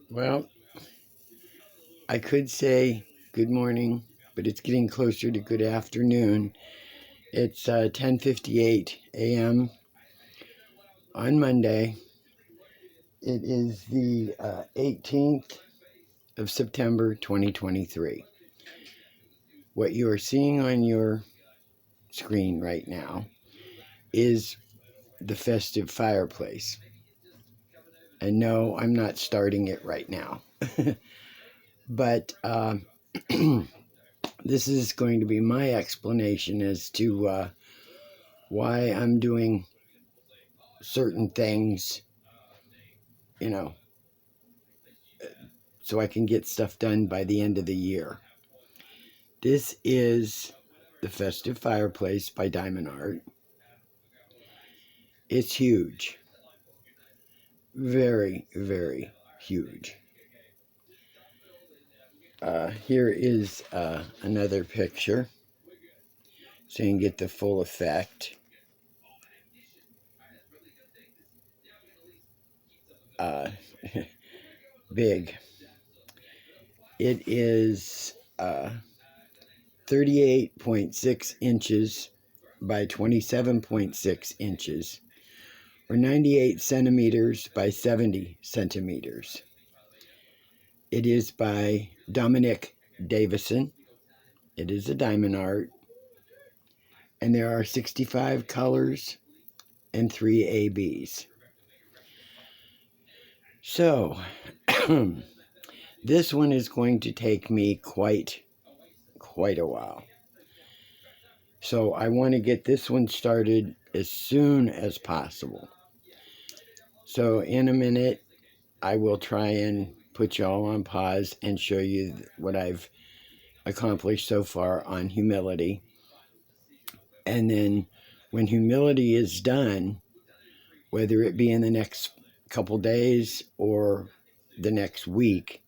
Well, I could say good morning, but it's getting closer to good afternoon. It's 10:58 a.m. on Monday. It is the 18th of September 2023. What you are seeing on your screen right now is the Festive Fireplace. And no, I'm not starting it right now. But this is going to be my explanation as to why I'm doing certain things, you know, so I can get stuff done by the end of the year. This is the Festive Fireplace by Diamond Art. It's huge. Very, very huge. Here is another picture so you can get the full effect. Big. It is 38.6 inches by 27.6 inches, or 98 centimeters by 70 centimeters. It is by Dominic Davison. It is a diamond art, and there are 65 colors and 3 ABs. So, this one is going to take me quite a while. So I want to get this one started as soon as possible. So in a minute, I will try and put y'all on pause and show you what I've accomplished so far on humility. And then when humility is done, whether it be in the next couple days or the next week,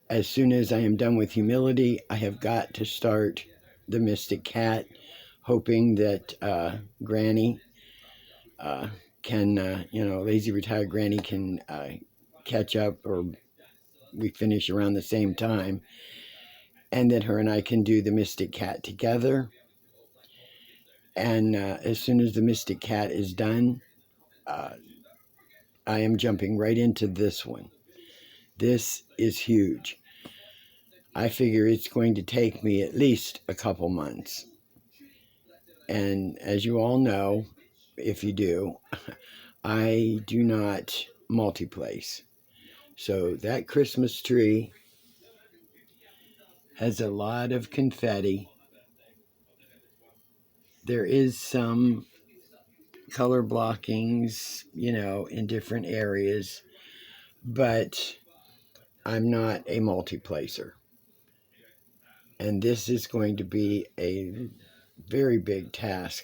as soon as I am done with humility, I have got to start the Mystic Cat, hoping that Granny can, lazy retired Granny can catch up, or we finish around the same time, and that her and I can do the Mystic Cat together. And as soon as the Mystic Cat is done, I am jumping right into this one. This is huge. I figure it's going to take me at least a couple months. And as you all know, if you do, I do not multi-place. So that Christmas tree has a lot of confetti. There is some color blockings, in different areas, but I'm not a multi-placer. And this is going to be a very big task,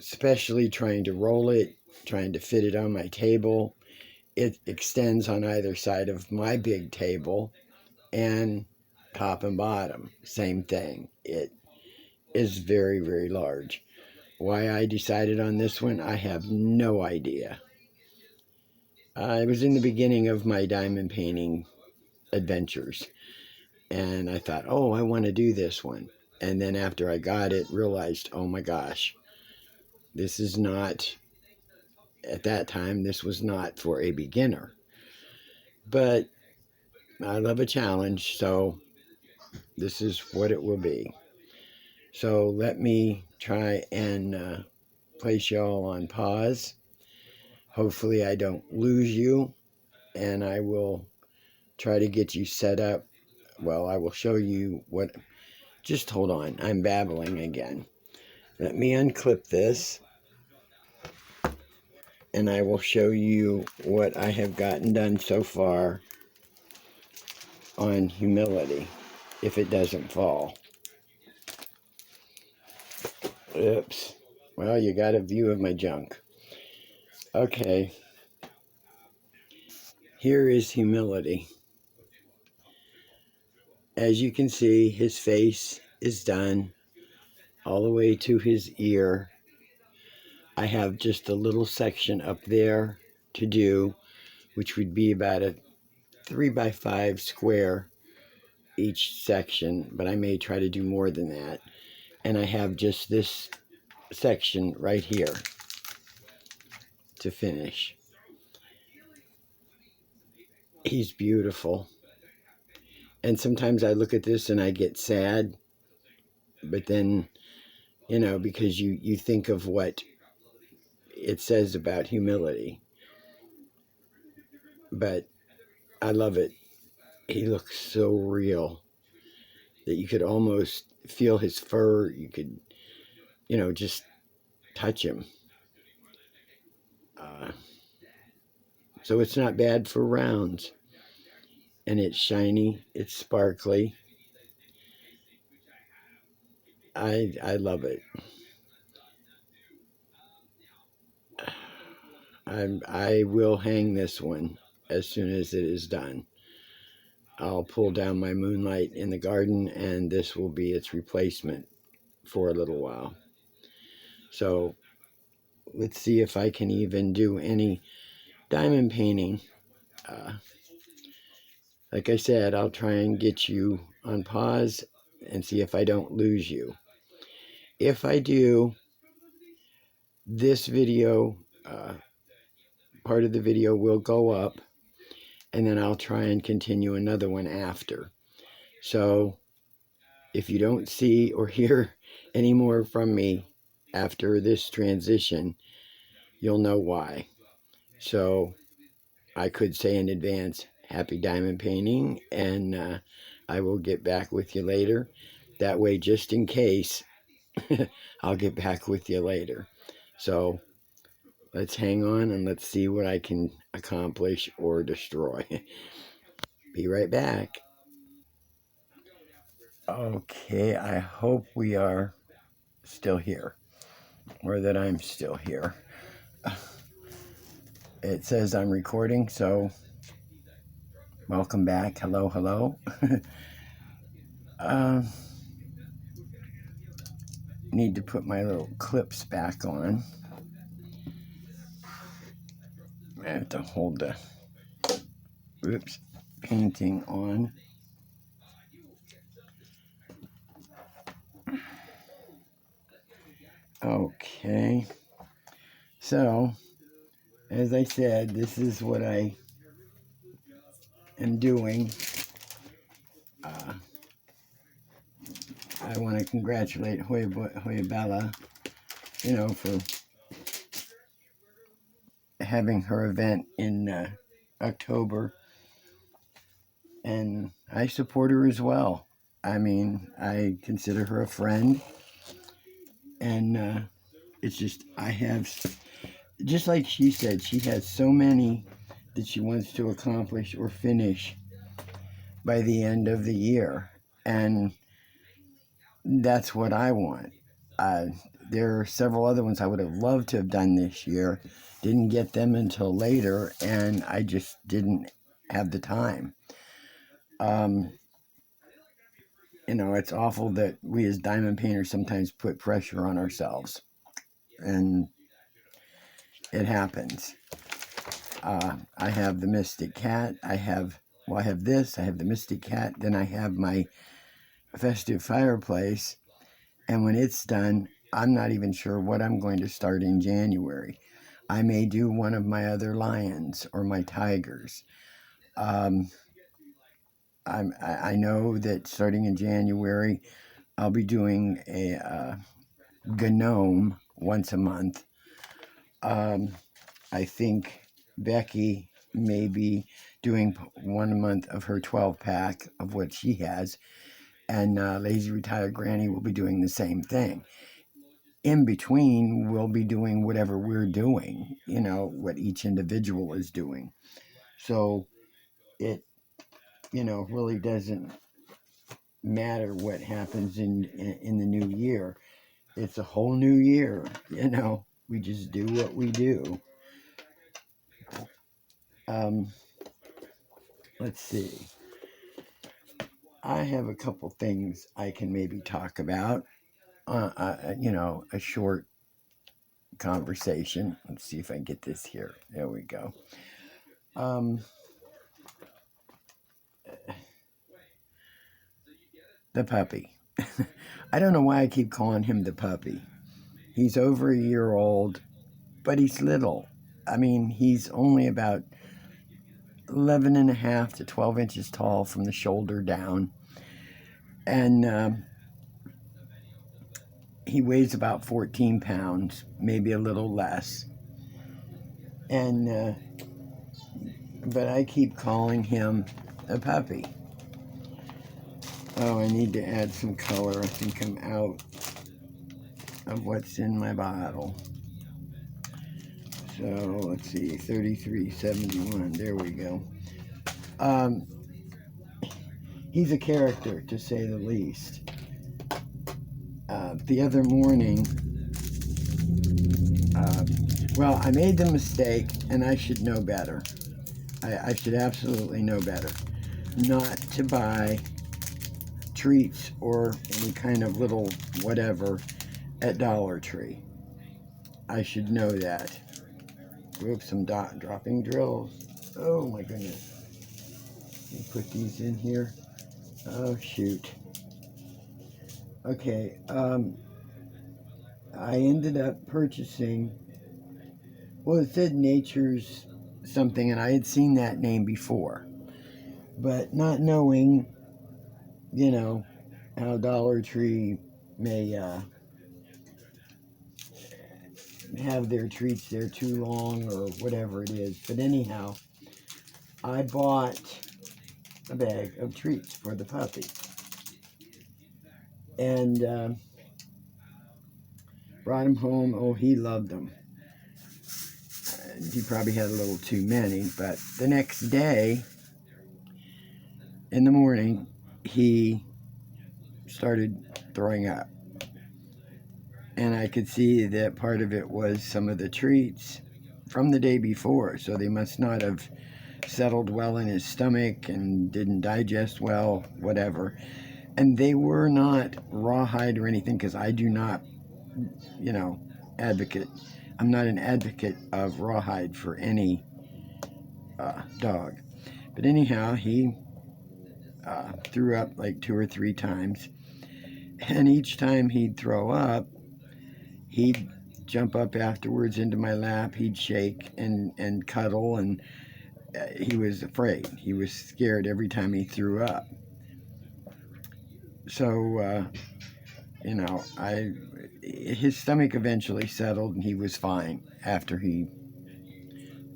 especially trying to roll it, trying to fit it on my table. It extends on either side of my big table, and top and bottom, same thing. It is very, very large. Why I decided on this one, I have no idea. I was in the beginning of my diamond painting adventures, and I thought, oh, I want to do this one. And then after I got it, realized, oh my gosh, this is not, at that time, this was not for a beginner. But I love a challenge, so this is what it will be. So let me try and place y'all on pause. Hopefully I don't lose you, and I will try to get you set up. Well, I will show you what, just hold on, I'm babbling again. Let me unclip this, and I will show you what I have gotten done so far on humility, if it doesn't fall. Oops. Well, you got a view of my junk. Okay. Here is humility. As you can see, his face is done all the way to his ear. I have just a little section up there to do, which would be about a 3x5 square each section, but I may try to do more than that. And I have just this section right here to finish. He's beautiful. And sometimes I look at this and I get sad, but then, you know, because you think of what it says about humility. But I love it. He looks so real that you could almost feel his fur. You could, you know, just touch him. So it's not bad for rounds. And it's shiny. It's sparkly. I love it. I will hang this one as soon as it is done. I'll pull down my moonlight in the garden, and this will be its replacement for a little while. So let's see if I can even do any diamond painting. Like I said, I'll try and get you on pause and see if I don't lose you. If I do, this video, part of the video will go up, and then I'll try and continue another one after. So if you don't see or hear any more from me after this transition, you'll know why. So I could say in advance, happy diamond painting, and I will get back with you later. That way, just in case, I'll get back with you later. So let's hang on and let's see what I can accomplish or destroy. Be right back. Okay, I hope we are still here, or that I'm still here. It says I'm recording, so welcome back. Hello, hello. Need to put my little clips back on. I have to hold the painting on. Okay. So, as I said, this is what I am doing. I want to congratulate Wip BABBLE, you know, for having her event in October. And I support her as well. I mean, I consider her a friend. And it's just, I have, just like she said, she has so many that she wants to accomplish or finish by the end of the year. And that's what I want. There are several other ones I would have loved to have done this year. Didn't get them until later, and I just didn't have the time. You know, it's awful that we as diamond painters sometimes put pressure on ourselves. And it happens. I have the Mystic Cat. I have this. I have the Mystic Cat. Then I have my Festive Fireplace. And when it's done, I'm not even sure what I'm going to start in January. I may do one of my other lions or my tigers. I know that starting in January, I'll be doing a gnome once a month. I think Becky may be doing 1 month of her 12-pack of what she has, and Lazy Retired Granny will be doing the same thing. In between, we'll be doing whatever we're doing, you know, what each individual is doing. So it, you know, really doesn't matter what happens in the new year. It's a whole new year, you know. We just do what we do. Let's see. I have a couple things I can maybe talk about. You know, a short conversation. Let's see if I can get this here. There we go. The puppy. I don't know why I keep calling him the puppy. He's over a year old, but he's little. I mean, he's only about 11 and a half to 12 inches tall from the shoulder down. And he weighs about 14 pounds, maybe a little less. And but I keep calling him a puppy. Oh, I need to add some color. I think I'm out of what's in my bottle. So let's see, 3371. There we go. He's a character, to say the least. The other morning, well, I made the mistake, and I should know better. I should absolutely know better. Not to buy treats or any kind of little whatever at Dollar Tree. I should know that. Whoops, I'm dropping drills. Oh my goodness. Let me put these in here. Oh shoot. Okay, I ended up purchasing, well, it said Nature's something, and I had seen that name before. But not knowing, you know, how Dollar Tree may have their treats there too long or whatever it is. But anyhow, I bought a bag of treats for the puppy. And brought him home. Oh, he loved them. He probably had a little too many, but the next day, in the morning, he started throwing up. And I could see that part of it was some of the treats from the day before, so they must not have settled well in his stomach and didn't digest well, whatever. And they were not rawhide or anything, because I do not, advocate. I'm not an advocate of rawhide for any dog. But anyhow, he threw up like 2 or 3 times. And each time he'd throw up, he'd jump up afterwards into my lap. He'd shake and cuddle, and he was afraid. He was scared every time he threw up. So, his stomach eventually settled, and he was fine after he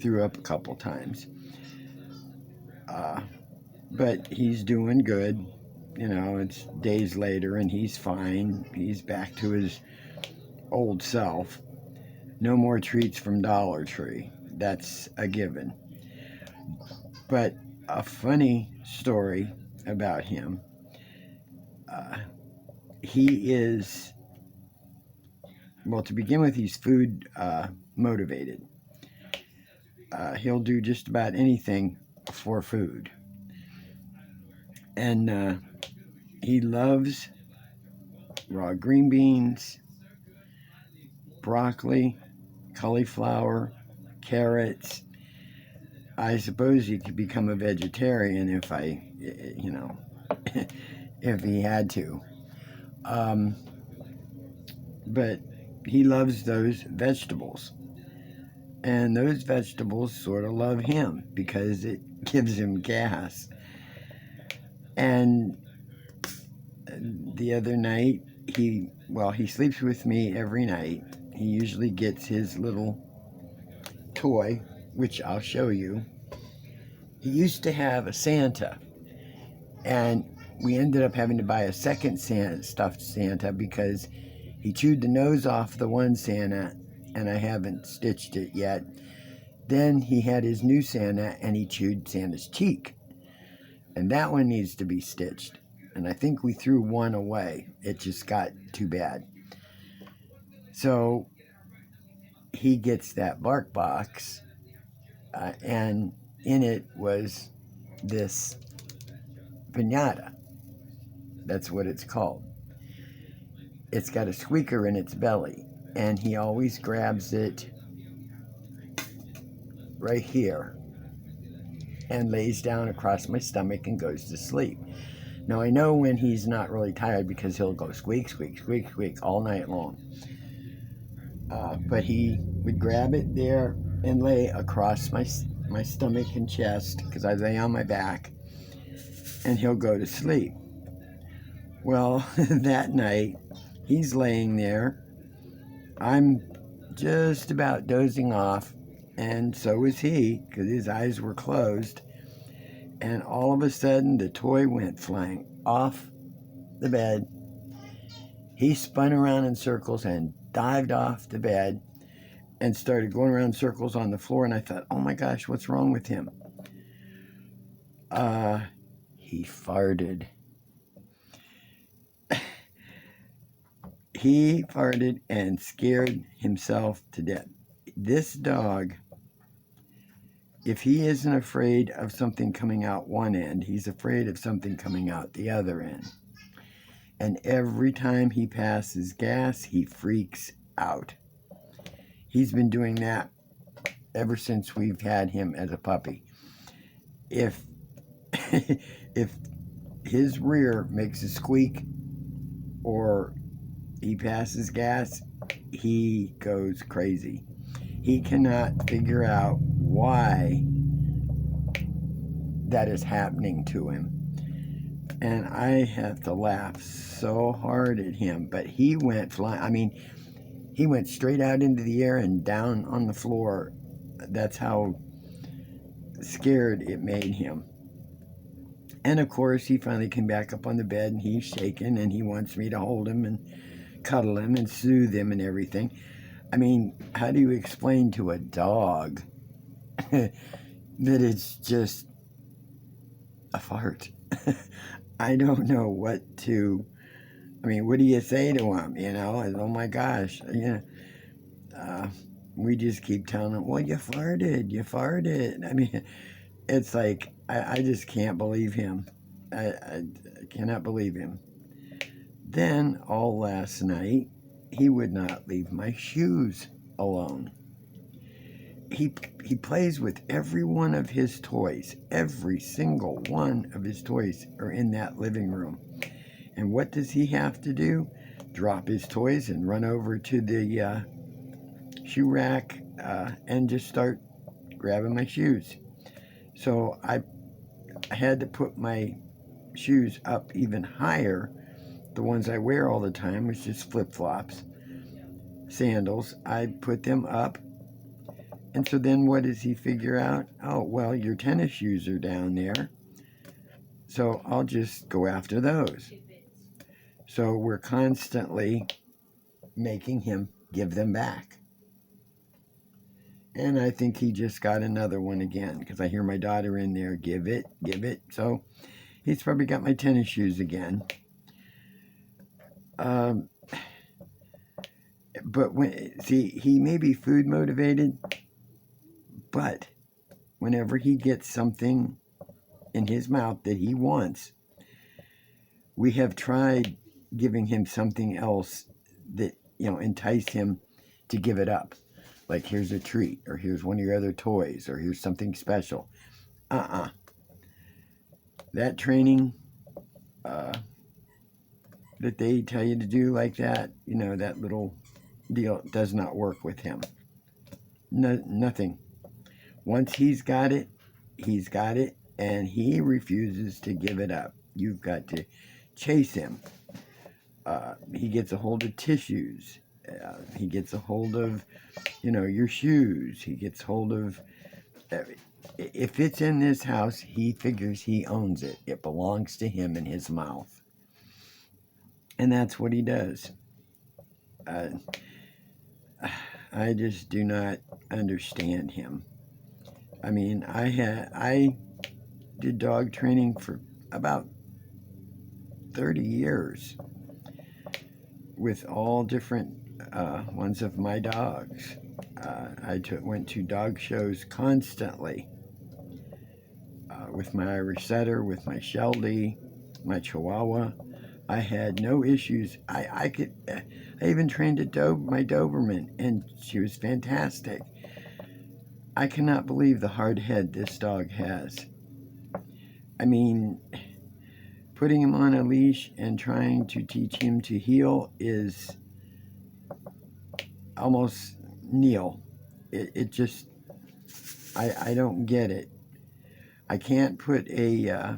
threw up a couple times. But he's doing good. It's days later, and he's fine. He's back to his old self. No more treats from Dollar Tree. That's a given. But a funny story about him. He is, well, to begin with, he's food motivated. He'll do just about anything for food. And he loves raw green beans, broccoli, cauliflower, carrots. I suppose he could become a vegetarian if if he had to. But he loves those vegetables. And those vegetables sort of love him because it gives him gas. And the other night, he sleeps with me every night. He usually gets his little toy, which I'll show you. He used to have a Santa, and we ended up having to buy a second stuffed Santa because he chewed the nose off the one Santa, and I haven't stitched it yet. Then he had his new Santa, and he chewed Santa's cheek, and that one needs to be stitched. And I think we threw one away. It just got too bad. So he gets that bark box, and in it was this piñata. That's what it's called. It's got a squeaker in its belly. and he always grabs it right here and lays down across my stomach and goes to sleep. Now I know when he's not really tired because he'll go squeak, squeak, squeak, squeak all night long. But he would grab it there and lay across my stomach and chest because I lay on my back, and he'll go to sleep. Well, that night he's laying there. I'm just about dozing off, and so is he because his eyes were closed. And all of a sudden, the toy went flying off the bed. He spun around in circles and dived off the bed and started going around in circles on the floor. And I thought, oh my gosh, what's wrong with him? He farted. He farted and scared himself to death. This dog, if he isn't afraid of something coming out one end, he's afraid of something coming out the other end. And every time he passes gas, he freaks out. He's been doing that ever since we've had him as a puppy. If if his rear makes a squeak or he passes gas, he goes crazy. He cannot figure out why that is happening to him. And I have to laugh so hard at him. But he went flying. I mean, he went straight out into the air and down on the floor. That's how scared it made him. And of course, he finally came back up on the bed, and he's shaking, and he wants me to hold him and cuddle him and soothe him and everything. I mean, how do you explain to a dog that it's just a fart? I don't know what to... I mean, what do you say to him, you know? And, oh my gosh, you know, we just keep telling him, well, you farted. I mean, it's like, I just can't believe him. I cannot believe him. Then, all last night, he would not leave my shoes alone. He plays with every one of his toys. Every single one of his toys are in that living room. And what does he have to do? Drop his toys and run over to the shoe rack and just start grabbing my shoes. So I had to put my shoes up even higher. The ones I wear all the time, which is flip-flops, sandals, I put them up. And so then what does he figure out? Oh, well, your tennis shoes are down there, so I'll just go after those. So we're constantly making him give them back. And I think he just got another one again, because I hear my daughter in there, give it. So he's probably got my tennis shoes again. But he may be food motivated, but whenever he gets something in his mouth that he wants, we have tried giving him something else that, you know, enticed him to give it up. Like, here's a treat, or here's one of your other toys, or here's something special. That training that they tell you to do like that, you know, that little deal does not work with him. No, nothing. Once he's got it, and he refuses to give it up. You've got to chase him. He gets a hold of tissues. He gets a hold of, you know, your shoes. He gets hold of... if it's in this house, he figures he owns it. It belongs to him in his mouth. And that's what he does. I just do not understand him. I mean, I did dog training for about 30 years with all different ones of my dogs. I went to dog shows constantly with my Irish Setter, with my Sheltie, my Chihuahua. I had no issues. I even trained my Doberman, and she was fantastic. I cannot believe the hard head this dog has. I mean, putting him on a leash and trying to teach him to heel is almost nil. It just, I don't get it. I can't put a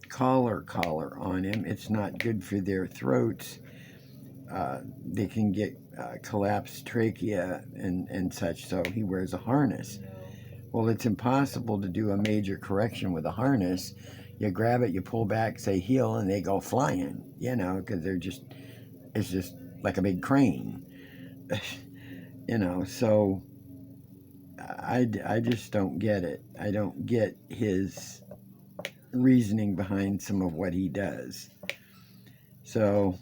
collar on him. It's not good for their throats. They can get collapsed trachea and such, so he wears a harness. Well, it's impossible to do a major correction with a harness. You grab it, you pull back, say heel, and they go flying, because it's just like a big crane. So I just don't get it. I don't get his reasoning behind some of what he does. So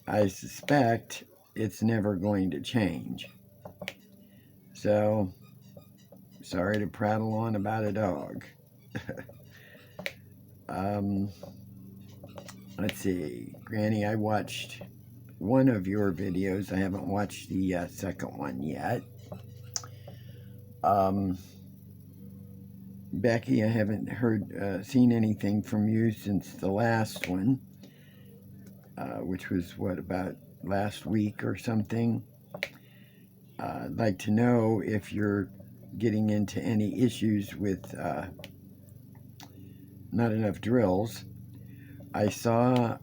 I suspect it's never going to change. So, sorry to prattle on about a dog. Let's see. Granny, I watched one of your videos. I haven't watched the second one yet. Becky, I haven't seen anything from you since the last one, which was, about last week or something. I'd like to know if you're getting into any issues with not enough drills. I saw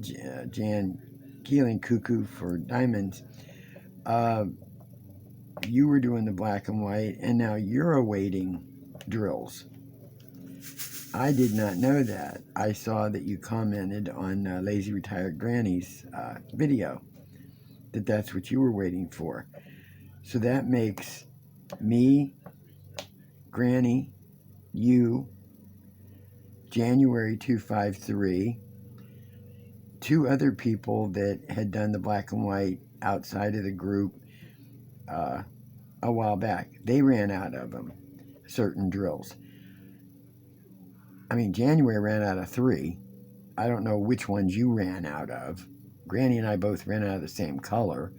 Jan Keeling Cuckoo for Diamonds. You were doing the black and white, and now you're awaiting drills. I did not know that. I saw that you commented on Lazy Retired Granny's video, that's what you were waiting for. So that makes me, Granny, you, January 253, two other people that had done the black and white outside of the group a while back. They ran out of them, certain drills. I mean, January ran out of 3. I don't know which ones you ran out of. Granny and I both ran out of the same color.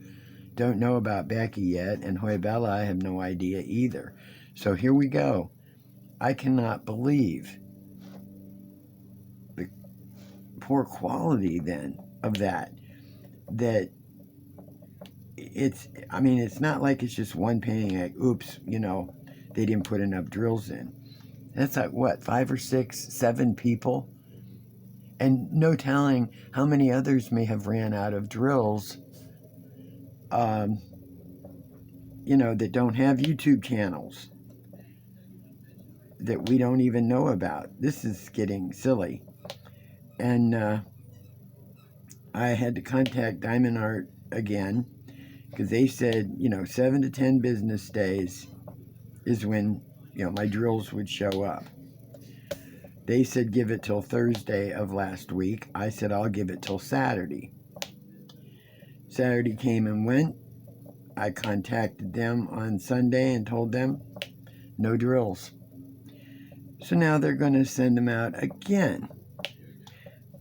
Don't know about Becky yet, and Hoybella, I have no idea either. So here we go. I cannot believe the poor quality then of that it's not like it's just one painting, like, oops, they didn't put enough drills in. That's like, what, 5 or 6, 7 people? And no telling how many others may have ran out of drills, that don't have YouTube channels that we don't even know about. This is getting silly. And I had to contact Diamond Art again, because they said, 7 to 10 business days is when, my drills would show up. They said give it till Thursday of last week. I said I'll give it till Saturday. Saturday came and went. I contacted them on Sunday and told them no drills. So now they're going to send them out again.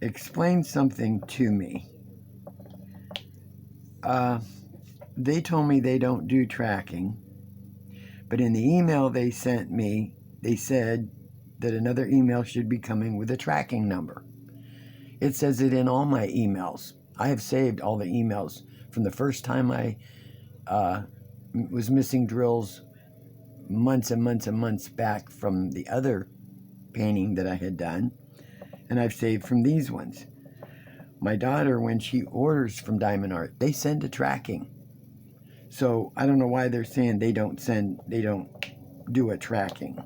Explain something to me. They told me they don't do tracking, but in the email they sent me, they said that another email should be coming with a tracking number. It says it in all my emails. I have saved all the emails from the first time I was missing drills months and months and months back from the other painting that I had done, and I've saved from these ones. My daughter, when she orders from Diamond Art, they send a tracking. So I don't know why they're saying they don't do a tracking.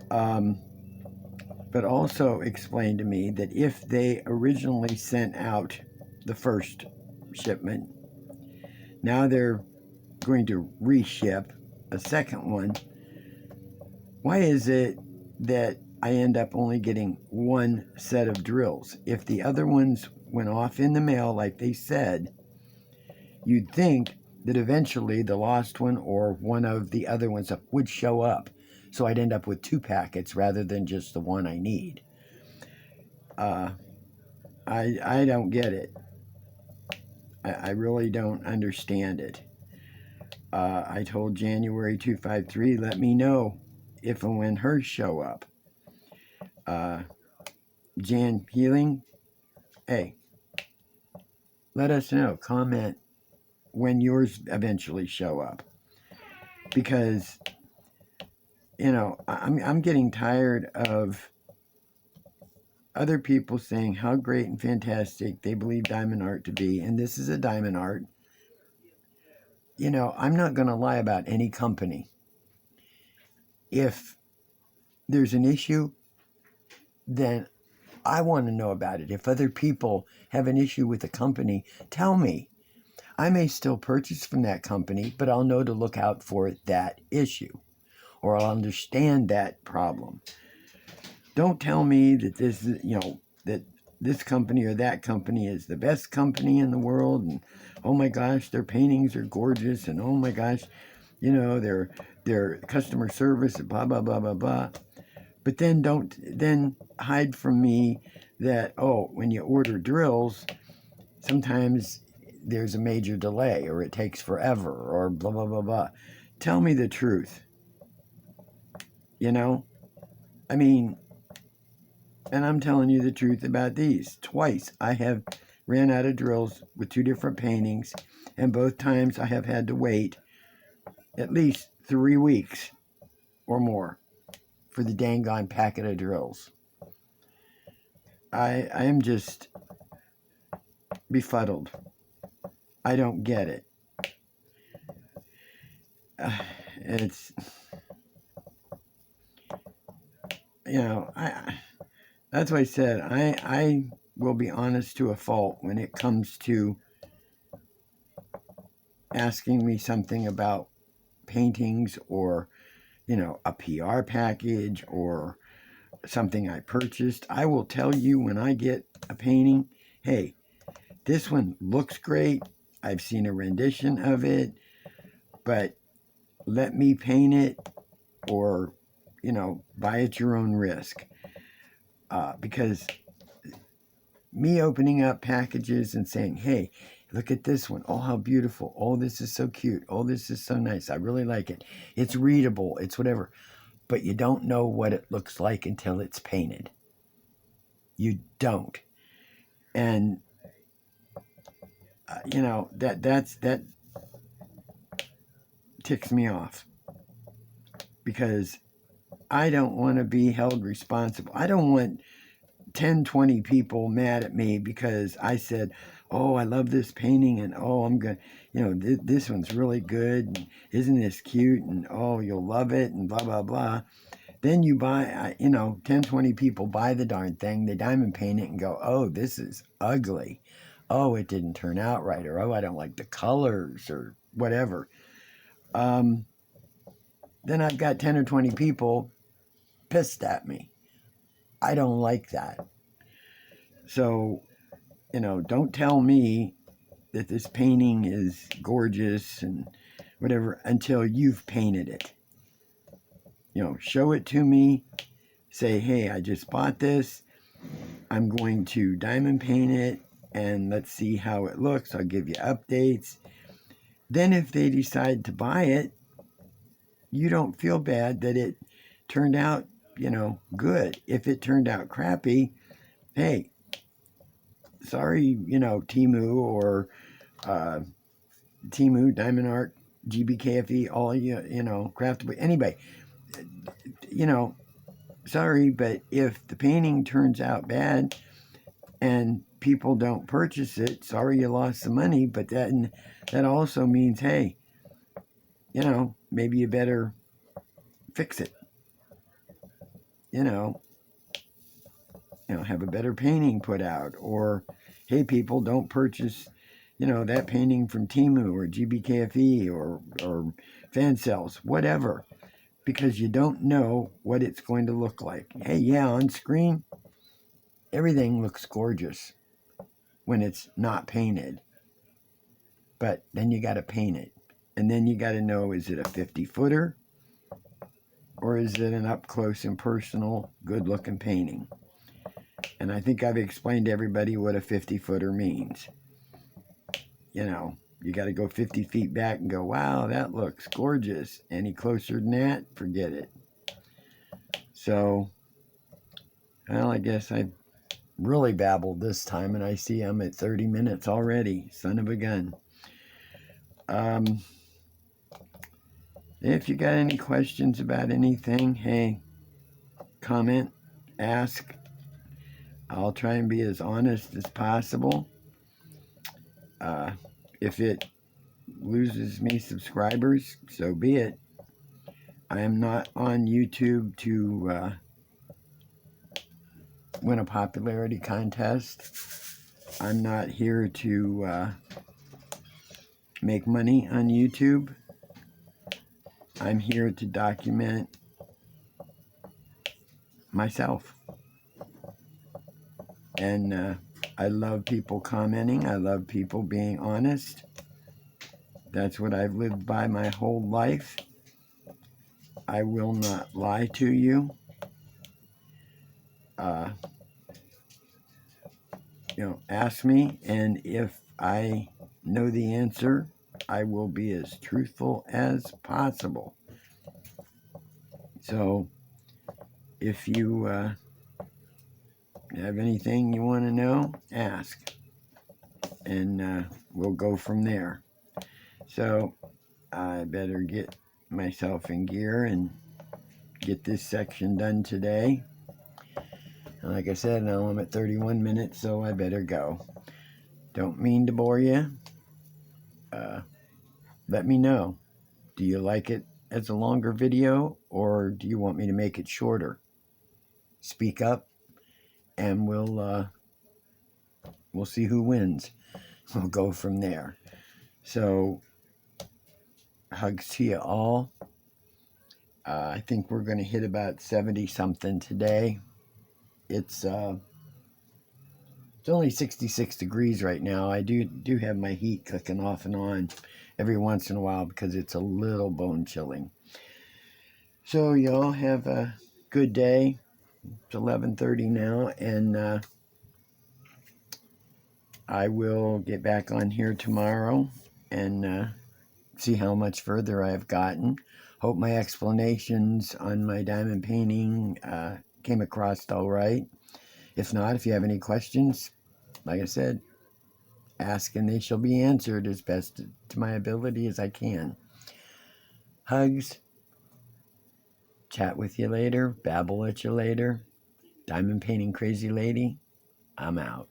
But also explained to me that if they originally sent out the first shipment, now they're going to reship a second one. Why is it that I end up only getting one set of drills? If the other ones went off in the mail like they said, you'd think that eventually the lost one or one of the other ones would show up. So I'd end up with 2 packets rather than just the one I need. I don't get it. I really don't understand it. I told January 253, let me know if and when hers show up. Jan Healing, hey, let us know. Comment when yours eventually show up. Because, I'm getting tired of other people saying how great and fantastic they believe diamond art to be, and this is a diamond art. I'm not going to lie about any company. If there's an issue, then I want to know about it. If other people have an issue with a company, tell me. I may still purchase from that company, but I'll know to look out for that issue, or I'll understand that problem. Don't tell me that that this company or that company is the best company in the world, and oh my gosh, their paintings are gorgeous, and oh my gosh, their customer service, blah blah blah blah blah. But then don't hide from me that, when you order drills, sometimes there's a major delay, or it takes forever, or blah blah blah blah. Tell me the truth. I mean, and I'm telling you the truth about these. Twice I have ran out of drills with 2 different paintings, and both times I have had to wait at least 3 weeks or more for the dang on packet of drills. I am just befuddled. I don't get it. It's, that's why I said I will be honest to a fault when it comes to asking me something about paintings, or a PR package, or something I purchased. I will tell you when I get a painting, hey, this one looks great. I've seen a rendition of it, but let me paint it, or buy at your own risk. Because me opening up packages and saying, hey, look at this one. Oh, how beautiful. Oh, this is so cute. Oh, this is so nice. I really like it. It's readable. It's whatever. But you don't know what it looks like until it's painted. You don't. And, that ticks me off. Because I don't want to be held responsible. I don't want 10, 20 people mad at me because I said, oh, I love this painting, and oh, I'm going to, this one's really good, and isn't this cute, and oh, you'll love it, and blah, blah, blah. Then you buy, 10, 20 people buy the darn thing, they diamond paint it and go, oh, this is ugly. Oh, it didn't turn out right, or oh, I don't like the colors, or whatever. Then I've got 10 or 20 people pissed at me. I don't like that. So, don't tell me that this painting is gorgeous and whatever until you've painted it. Show it to me. Say, hey, I just bought this. I'm going to diamond paint it, and let's see how it looks. I'll give you updates. Then if they decide to buy it, you don't feel bad that it turned out, good. If it turned out crappy, hey, sorry, Temu, or Temu, Diamond Art, GBKFE, all Craftable, anybody, sorry, but if the painting turns out bad and people don't purchase it, sorry you lost the money, but that also means, hey, maybe you better fix it. Have a better painting put out, or hey, people, don't purchase that painting from Temu or GBKFE or fan cells, whatever, because you don't know what it's going to look like. Hey, yeah, on screen everything looks gorgeous when it's not painted, but then you got to paint it, and then you got to know, is it a 50-footer, or is it an up close and personal good looking painting? And I think I've explained to everybody what a 50-footer means. you know, you got to go 50 feet back and go, wow, that looks gorgeous. Any closer than that, forget it. So, well, I guess I really babbled this time, and I see I'm at 30 minutes already. Son of a gun. If you got any questions about anything, hey, comment, ask. I'll try and be as honest as possible. If it loses me subscribers, so be it. I am not on YouTube to win a popularity contest. I'm not here to make money on YouTube. I'm here to document myself. And I love people commenting. I love people being honest. That's what I've lived by my whole life. I will not lie to you. Ask me, and if I know the answer, I will be as truthful as possible. So, if you have anything you want to know, ask, and we'll go from there. So, I better get myself in gear and get this section done today. And like I said, now I'm at 31 minutes, so I better go. Don't mean to bore you. Let me know. Do you like it as a longer video, or do you want me to make it shorter? Speak up, and we'll see who wins. We'll go from there. So, hugs to you all. I think we're going to hit about 70 something today. It's only 66 degrees right now. I do have my heat clicking off and on every once in a while because it's a little bone chilling. So y'all have a good day. It's 11:30 now, and I will get back on here tomorrow and see how much further I've gotten. Hope my explanations on my diamond painting came across all right. If not, if you have any questions, like I said, ask and they shall be answered as best to my ability as I can. Hugs. Chat with you later. Babble at you later. Diamond painting crazy lady. I'm out.